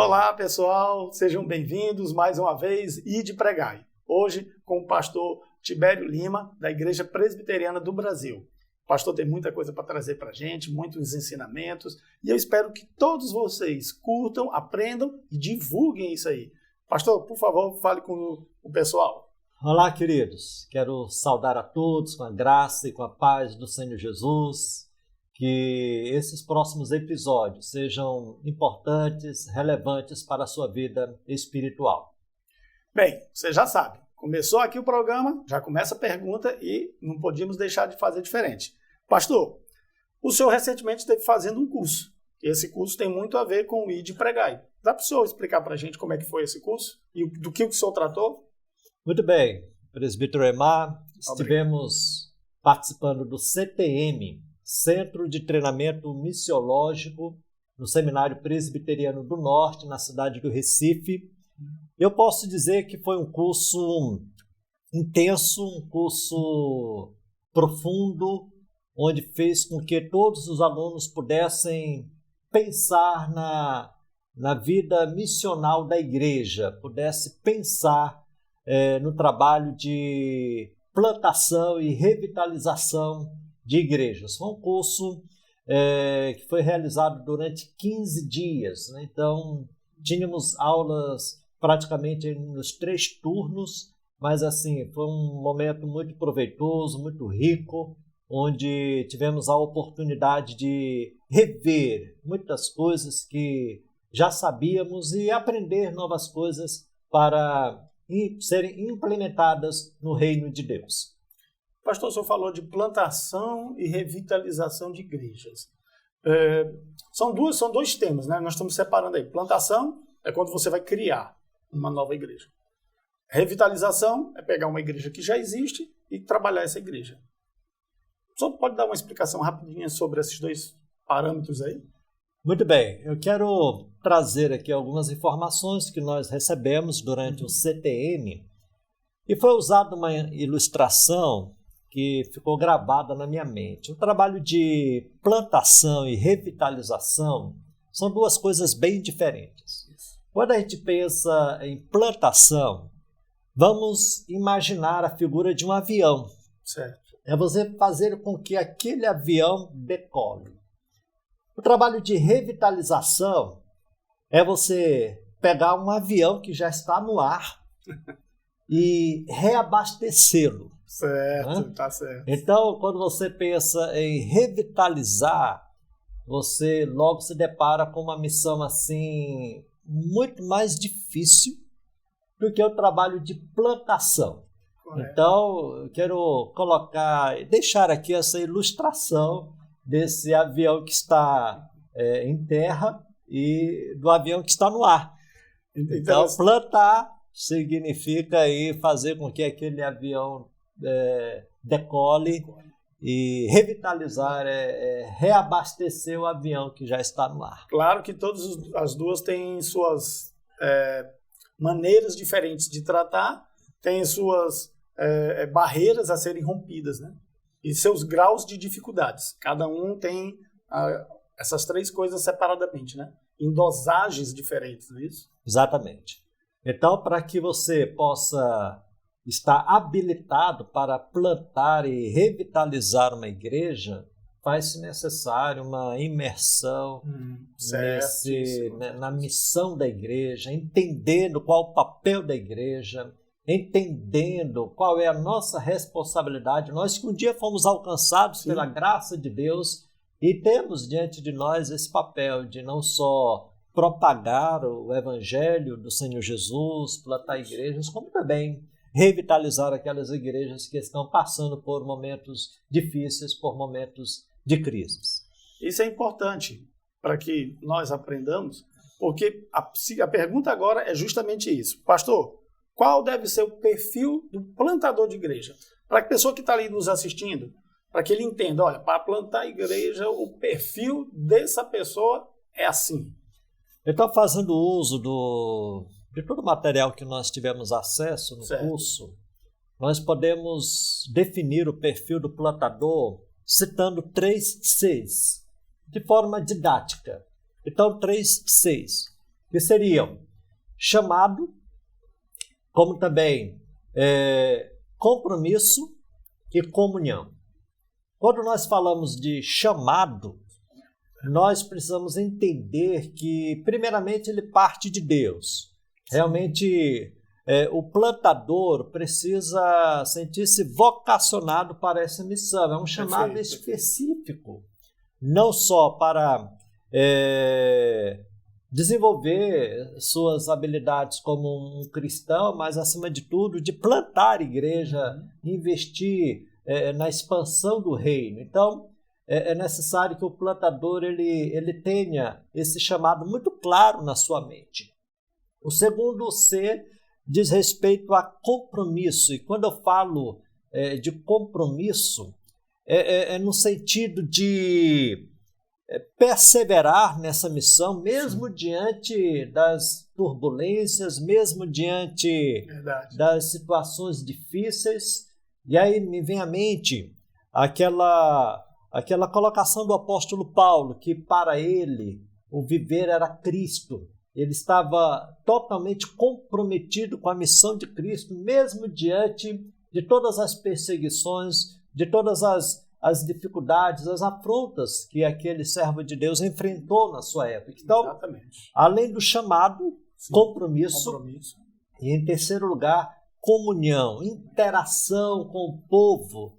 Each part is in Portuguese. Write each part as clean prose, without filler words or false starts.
Olá, pessoal, sejam bem-vindos mais uma vez e de Pregai. Hoje com o pastor Tibério Lima, da Igreja Presbiteriana do Brasil. O pastor tem muita coisa para trazer para a gente, muitos ensinamentos, e eu espero que todos vocês curtam, aprendam e divulguem isso aí. Pastor, por favor, fale com o pessoal. Olá, queridos. Quero saudar a todos com a graça e com a paz do Senhor Jesus. Que esses próximos episódios sejam importantes, relevantes para a sua vida espiritual. Bem, você já sabe, começou aqui o programa, já começa a pergunta e não podíamos deixar de fazer diferente. Pastor, o senhor recentemente esteve fazendo um curso. Esse curso tem muito a ver com o ID Pregai. Dá para o senhor explicar para a gente como é que foi esse curso e do que o senhor tratou? Muito bem, presbítero Emar, estivemos participando do CTM, Centro de Treinamento Missiológico, no Seminário Presbiteriano do Norte, na cidade do Recife. Eu posso dizer que foi um curso intenso, um curso profundo, onde fez com que todos os alunos pudessem pensar na vida missional da igreja, pudesse pensar no trabalho de plantação e revitalização de igrejas. Foi um curso que foi realizado durante 15 dias, né? Então, tínhamos aulas praticamente nos 3 turnos, mas assim, foi um momento muito proveitoso, muito rico, onde tivemos a oportunidade de rever muitas coisas que já sabíamos e aprender novas coisas para serem implementadas no reino de Deus. Pastor, o senhor falou de plantação e revitalização de igrejas. São dois temas, né? Nós estamos separando aí. Plantação é quando você vai criar uma nova igreja. Revitalização é pegar uma igreja que já existe e trabalhar essa igreja. O senhor pode dar uma explicação rapidinha sobre esses dois parâmetros aí? Muito bem. Eu quero trazer aqui algumas informações que nós recebemos durante o CTM e foi usada uma ilustração que ficou gravada na minha mente. O trabalho de plantação e revitalização são duas coisas bem diferentes. Quando a gente pensa em plantação, vamos imaginar a figura de um avião. Certo. É você fazer com que aquele avião decole. O trabalho de revitalização é você pegar um avião que já está no ar e reabastecê-lo. Certo, né? Tá certo. Então, quando você pensa em revitalizar, você logo se depara com uma missão assim muito mais difícil do que o trabalho de plantação. Correto. Então, eu quero deixar aqui essa ilustração desse avião que está em terra e do avião que está no ar. Então, plantar significa aí fazer com que aquele avião decole e revitalizar reabastecer o avião que já está no ar. Claro que todas as duas têm suas maneiras diferentes de tratar, têm suas barreiras a serem rompidas, né? E seus graus de dificuldades. Cada um tem essas 3 coisas separadamente, né? Em dosagens diferentes, não é isso? Exatamente. Então, para que você possa estar habilitado para plantar e revitalizar uma igreja, faz-se necessário uma imersão na missão da igreja, entendendo qual o papel da igreja, entendendo qual é a nossa responsabilidade. Nós que um dia fomos alcançados pela graça de Deus e temos diante de nós esse papel de não só propagar o evangelho do Senhor Jesus, plantar igrejas, como também revitalizar aquelas igrejas que estão passando por momentos difíceis, por momentos de crises. Isso é importante para que nós aprendamos, porque a pergunta agora é justamente isso. Pastor, qual deve ser o perfil do plantador de igreja? Para a pessoa que está ali nos assistindo, para que ele entenda, olha, para plantar igreja, o perfil dessa pessoa é assim. Eu estou fazendo uso de todo o material que nós tivemos acesso no curso. Nós podemos definir o perfil do plantador citando 3 Cs, de forma didática. Então, 3 Cs. que seriam chamado, como também compromisso e comunhão. Quando nós falamos de chamado, nós precisamos entender que, primeiramente, ele parte de Deus. Realmente, o plantador precisa sentir-se vocacionado para essa missão. É um chamado específico, não só para desenvolver suas habilidades como um cristão, mas, acima de tudo, de plantar igreja, investir na expansão do reino. Então, é necessário que o plantador ele tenha esse chamado muito claro na sua mente. O segundo C diz respeito a compromisso. E quando eu falo de compromisso, é no sentido de perseverar nessa missão, mesmo diante das turbulências, mesmo diante das situações difíceis. E aí me vem à mente aquela colocação do apóstolo Paulo, que para ele o viver era Cristo. Ele estava totalmente comprometido com a missão de Cristo, mesmo diante de todas as perseguições, de todas as dificuldades, as afrontas que aquele servo de Deus enfrentou na sua época. Então, exatamente, além do chamado, compromisso. E em terceiro lugar, comunhão, interação com o povo,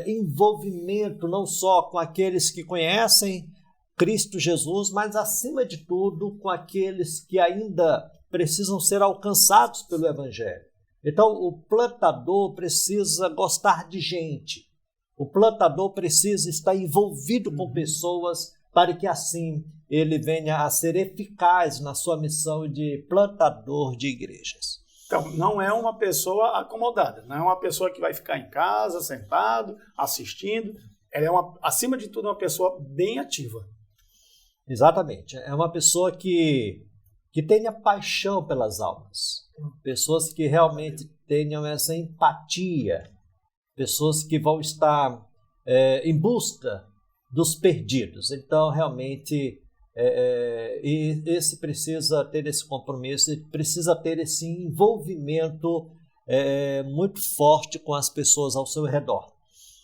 envolvimento não só com aqueles que conhecem Cristo Jesus, mas acima de tudo com aqueles que ainda precisam ser alcançados pelo Evangelho. Então o plantador precisa gostar de gente, o plantador precisa estar envolvido com pessoas para que assim ele venha a ser eficaz na sua missão de plantador de igrejas. Então, não é uma pessoa acomodada, não é uma pessoa que vai ficar em casa, sentado, assistindo. Ela é, acima de tudo, uma pessoa bem ativa. Exatamente. É uma pessoa que tenha paixão pelas almas. Pessoas que realmente tenham essa empatia. Pessoas que vão estar em busca dos perdidos. Então, realmente, esse precisa ter esse compromisso, precisa ter esse envolvimento muito forte com as pessoas ao seu redor.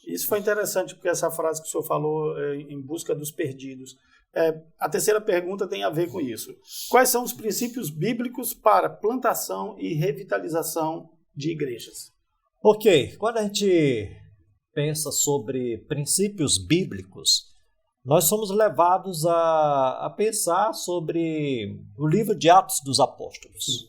Isso foi interessante, porque essa frase que o senhor falou, em busca dos perdidos, a terceira pergunta tem a ver com isso. Quais são os princípios bíblicos para plantação e revitalização de igrejas? Ok, quando a gente pensa sobre princípios bíblicos, nós somos levados a pensar sobre o livro de Atos dos Apóstolos. Sim.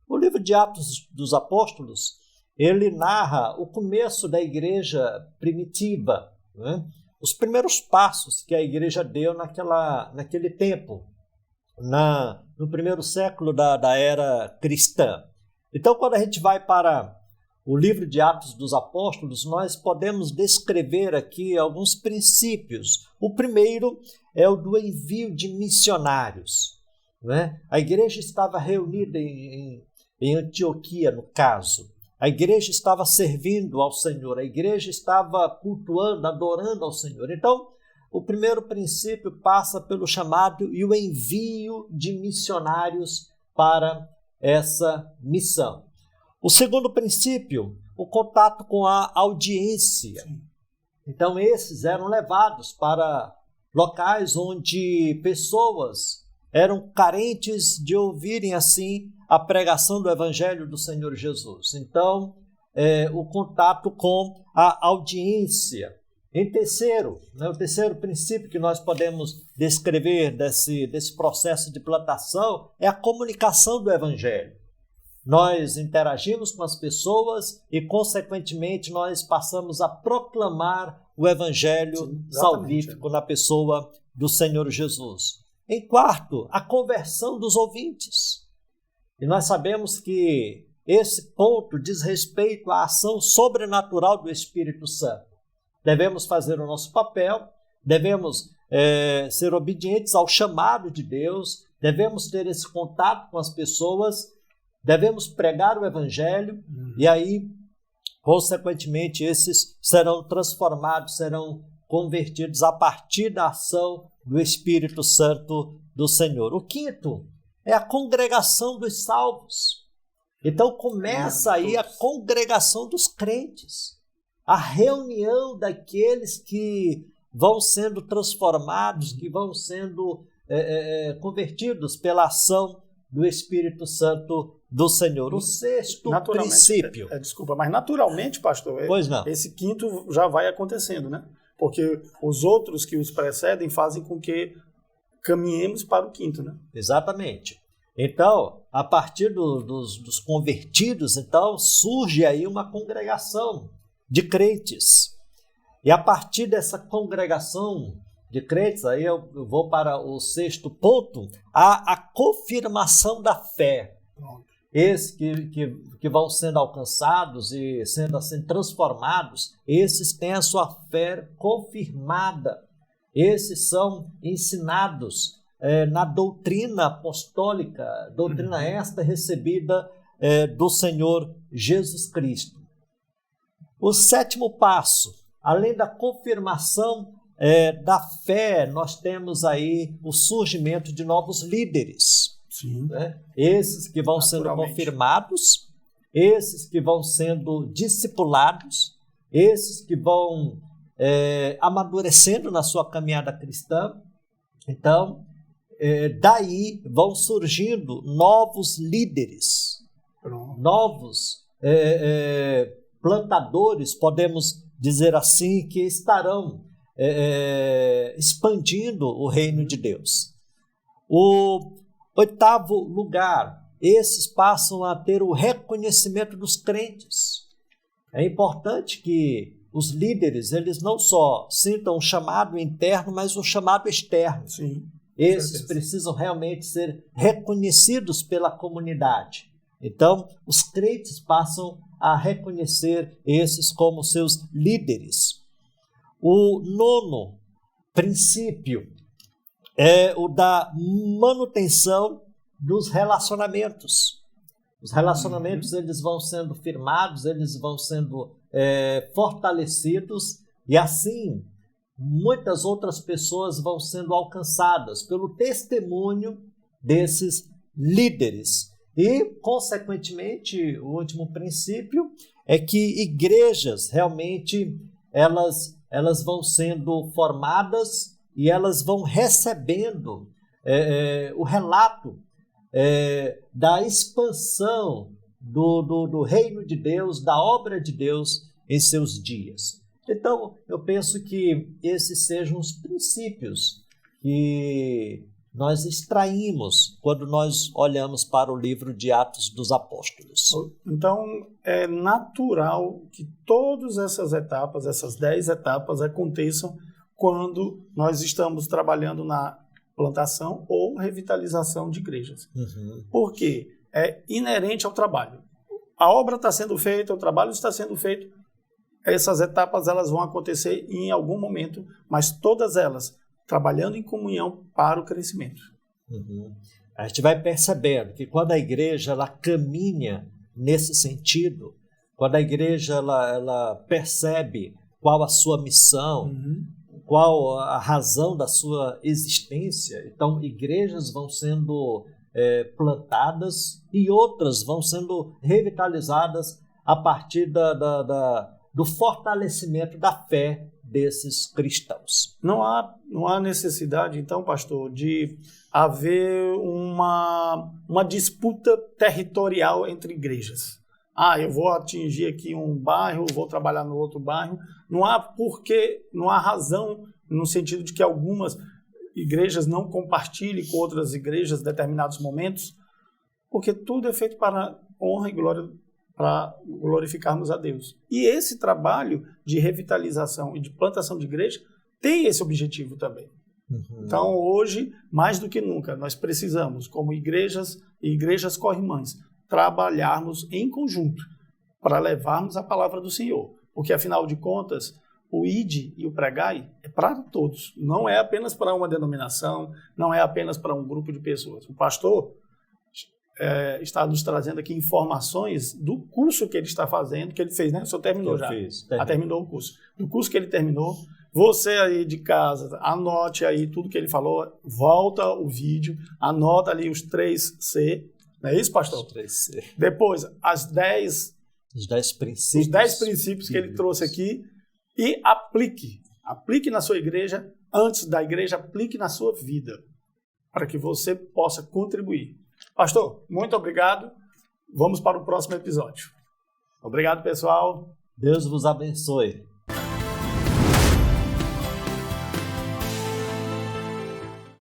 O livro de Atos dos Apóstolos, ele narra o começo da igreja primitiva, né? Os primeiros passos que a igreja deu naquele tempo, no primeiro século da era cristã. Então, quando a gente vai para o livro de Atos dos Apóstolos, nós podemos descrever aqui alguns princípios. O primeiro é o do envio de missionários, né? A igreja estava reunida em Antioquia, no caso. A igreja estava servindo ao Senhor, a igreja estava cultuando, adorando ao Senhor. Então, o primeiro princípio passa pelo chamado e o envio de missionários para essa missão. O segundo princípio, o contato com a audiência. Então, esses eram levados para locais onde pessoas eram carentes de ouvirem assim a pregação do Evangelho do Senhor Jesus. Então, o contato com a audiência. Em terceiro, o terceiro princípio que nós podemos descrever desse processo de plantação é a comunicação do Evangelho. Nós interagimos com as pessoas e, consequentemente, nós passamos a proclamar o Evangelho salvífico na pessoa do Senhor Jesus. Em quarto, a conversão dos ouvintes. E nós sabemos que esse ponto diz respeito à ação sobrenatural do Espírito Santo. Devemos fazer o nosso papel, devemos ser obedientes ao chamado de Deus, devemos ter esse contato com as pessoas, devemos pregar o Evangelho e aí, consequentemente, esses serão transformados, serão convertidos a partir da ação do Espírito Santo do Senhor. O quinto é a congregação dos salvos. Então começa aí a congregação dos crentes, a reunião daqueles que vão sendo transformados, que vão sendo convertidos pela ação do Espírito Santo do Senhor. O sexto princípio. Desculpa, mas naturalmente, pastor, pois não. Esse quinto já vai acontecendo, né? Porque os outros que os precedem fazem com que caminhemos para o quinto, né? Exatamente. Então, a partir dos convertidos, então, surge aí uma congregação de crentes. E a partir dessa congregação de crentes, aí eu vou para o sexto ponto, a confirmação da fé. Esses que vão sendo alcançados e sendo assim transformados, esses têm a sua fé confirmada. Esses são ensinados na doutrina apostólica, doutrina esta recebida do Senhor Jesus Cristo. O sétimo passo, além da confirmação da fé, nós temos aí o surgimento de novos líderes. Sim. Né? Esses que vão sendo confirmados, esses que vão sendo discipulados, esses que vão amadurecendo na sua caminhada cristã. Então, daí vão surgindo novos líderes, novos plantadores, podemos dizer assim, que estarão expandindo o reino de Deus. O oitavo lugar, esses passam a ter o reconhecimento dos crentes. É importante que os líderes, eles não só sintam um chamado interno, mas um chamado externo. Sim, esses precisam realmente ser reconhecidos pela comunidade. Então, os crentes passam a reconhecer esses como seus líderes. O nono princípio é o da manutenção dos relacionamentos. Os relacionamentos eles vão sendo firmados, eles vão sendo fortalecidos e assim muitas outras pessoas vão sendo alcançadas pelo testemunho desses líderes. E, consequentemente, o último princípio é que igrejas realmente elas vão sendo formadas e elas vão recebendo o relato da expansão do reino de Deus, da obra de Deus em seus dias. Então, eu penso que esses sejam os princípios que nós extraímos quando nós olhamos para o livro de Atos dos Apóstolos. Então, é natural que todas essas etapas, essas 10 etapas, aconteçam quando nós estamos trabalhando na plantação ou revitalização de igrejas. Porque é inerente ao trabalho. A obra está sendo feita, o trabalho está sendo feito, essas etapas elas vão acontecer em algum momento, mas todas elas trabalhando em comunhão para o crescimento. A gente vai percebendo que quando a igreja ela caminha nesse sentido, quando a igreja ela percebe qual a sua missão, qual a razão da sua existência, então igrejas vão sendo plantadas e outras vão sendo revitalizadas a partir do fortalecimento da fé desses cristãos. Não há necessidade, então, pastor, de haver uma disputa territorial entre igrejas. Eu vou atingir aqui um bairro, vou trabalhar no outro bairro. Não há razão no sentido de que algumas igrejas não compartilhem com outras igrejas em determinados momentos, porque tudo é feito para honra e glória, para glorificarmos a Deus. E esse trabalho de revitalização e de plantação de igreja tem esse objetivo também. Então, hoje, mais do que nunca, nós precisamos, como igrejas e igrejas co-irmãs, trabalharmos em conjunto para levarmos a palavra do Senhor. Porque, afinal de contas, o ide e o pregai é para todos. Não é apenas para uma denominação, não é apenas para um grupo de pessoas. O pastor está nos trazendo aqui informações do curso que ele está fazendo, que ele fez, né? O senhor terminou já? Fiz. Terminou o curso. Do curso que ele terminou, Você aí de casa, anote aí tudo que ele falou, volta o vídeo, anota ali os 3C, não é isso, pastor? Os 3C. Depois, os 10 princípios que ele trouxe aqui e aplique. Aplique na sua igreja, antes da igreja, aplique na sua vida, para que você possa contribuir. Pastor, muito obrigado. Vamos para o próximo episódio. Obrigado, pessoal. Deus vos abençoe.